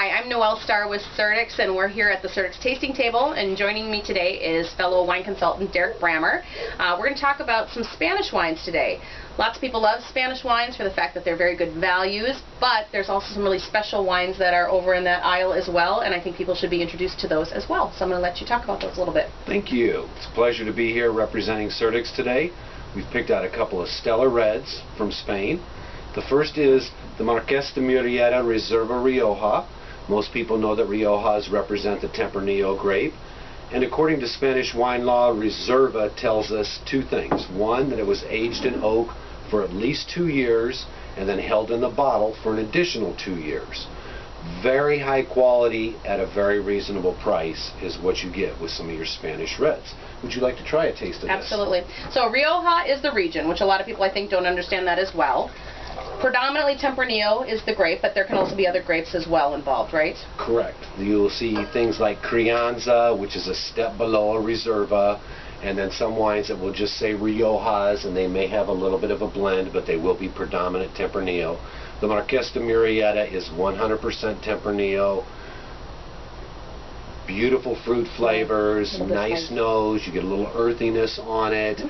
Hi, I'm Noelle Starr with Certix, and we're here at the Certix tasting table, and joining me today is fellow wine consultant Derek Brammer. We're going to talk about some Spanish wines today. Lots of people love Spanish wines for the fact that they're very good values, but there's also some really special wines that are over in that aisle as well, and I think people should be introduced to those as well. So I'm going to let you talk about those a little bit. Thank you. It's a pleasure to be here representing Certix today. We've picked out a couple of stellar reds from Spain. The first is the Marqués de Murrieta Reserva Rioja. Most people know that Riojas represent the Tempranillo grape. And according to Spanish wine law, Reserva tells us two things. One, that it was aged in oak for at least 2 years and then held in the bottle for an additional 2 years. Very high quality at a very reasonable price is what you get with some of your Spanish reds. Would you like to try a taste of this? Absolutely. So Rioja is the region, which a lot of people I think don't understand that as well. Predominantly Tempranillo is the grape, but there can also be other grapes as well involved, right? Correct. You'll see things like Crianza, which is a step below a Reserva, and then some wines that will just say Riojas, and they may have a little bit of a blend, but they will be predominant Tempranillo. The Marqués de Murrieta is 100% Tempranillo. Beautiful fruit flavors, nice nose, you get a little earthiness on it.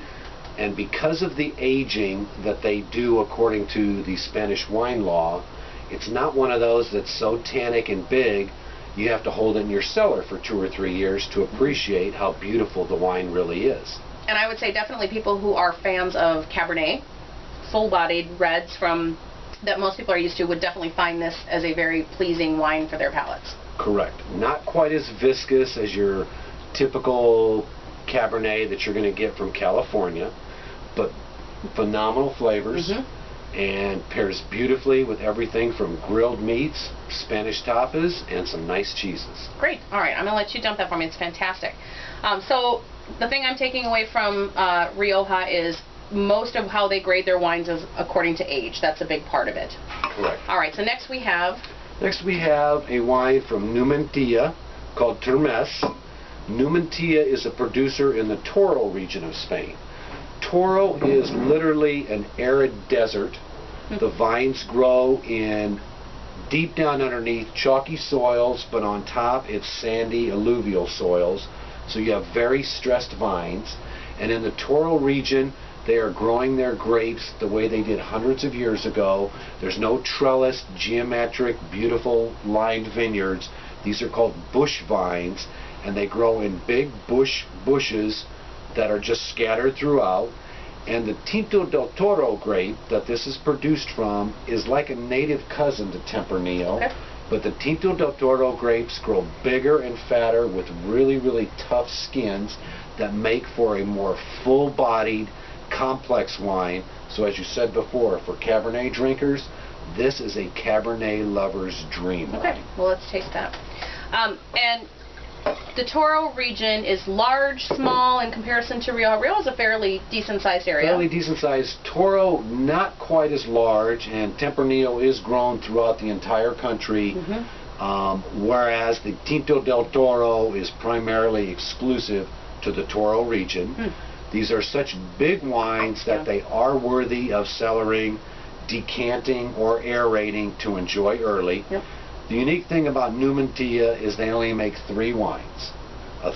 And because of the aging that they do according to the Spanish wine law, it's not one of those that's so tannic and big you have to hold it in your cellar for 2 or 3 years to appreciate how beautiful the wine really is. And I would say definitely people who are fans of Cabernet, full-bodied reds from that most people are used to, would definitely find this as a very pleasing wine for their palates. Correct. Not quite as viscous as your typical Cabernet that you're going to get from California, but phenomenal flavors, and pairs beautifully with everything from grilled meats, Spanish tapas, and some nice cheeses. Great. All right, I'm going to let you dump that for me. It's fantastic. So the thing I'm taking away from Rioja is most of how they grade their wines is according to age. That's a big part of it. Correct. All right, so next we have a wine from Murrieta called Termes. Murrieta is a producer in the Toro region of Spain. Toro is literally an arid desert. The vines grow in deep down underneath chalky soils, but on top it's sandy alluvial soils. So you have very stressed vines. And in the Toro region, they are growing their grapes the way they did hundreds of years ago. There's no trellis, geometric, beautiful lined vineyards. These are called bush vines, and they grow in big bushes that are just scattered throughout. And the Tinto del Toro grape that this is produced from is like a native cousin to Tempranillo. Okay. But the Tinto del Toro grapes grow bigger and fatter with really, really tough skins that make for a more full-bodied, complex wine. So as you said before, for Cabernet drinkers, this is a Cabernet lover's dream. Okay, well, let's taste that. And the Toro region is large, small in comparison to Rioja. Rioja is a fairly decent-sized area. Fairly decent-sized. Toro, not quite as large, and Tempranillo is grown throughout the entire country, whereas the Tinto del Toro is primarily exclusive to the Toro region. These are such big wines that they are worthy of cellaring, decanting, or aerating to enjoy early. The unique thing about Murrieta is they only make 3 wines. A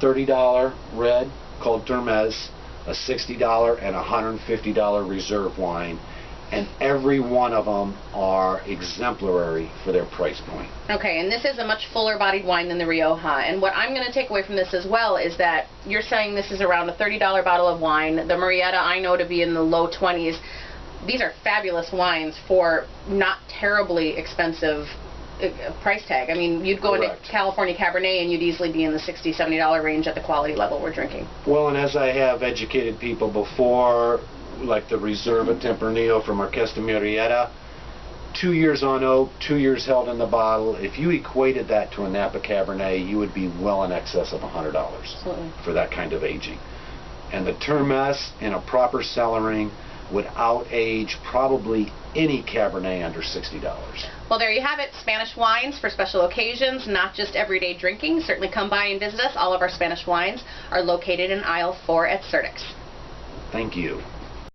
$30 red called Termes, a $60 and a $150 reserve wine, and every one of them are exemplary for their price point. Okay, and this is a much fuller bodied wine than the Rioja, and what I'm going to take away from this as well is that you're saying this is around a $30 bottle of wine. The Murrieta I know to be in the low 20s. These are fabulous wines for not terribly expensive price tag. I mean, you'd go into California Cabernet and you'd easily be in the $60, $70 range at the quality level we're drinking. Well, and as I have educated people before, like the Reserva Tempranillo from Marqués de Murrieta, 2 years on oak, 2 years held in the bottle. If you equated that to a Napa Cabernet, you would be well in excess of $100 for that kind of aging. And the Termes, in a proper cellaring, would out-age probably any Cabernet under $60. Well, there you have it. Spanish wines for special occasions, not just everyday drinking. Certainly come by and visit us. All of our Spanish wines are located in aisle 4 at Certix. Thank you.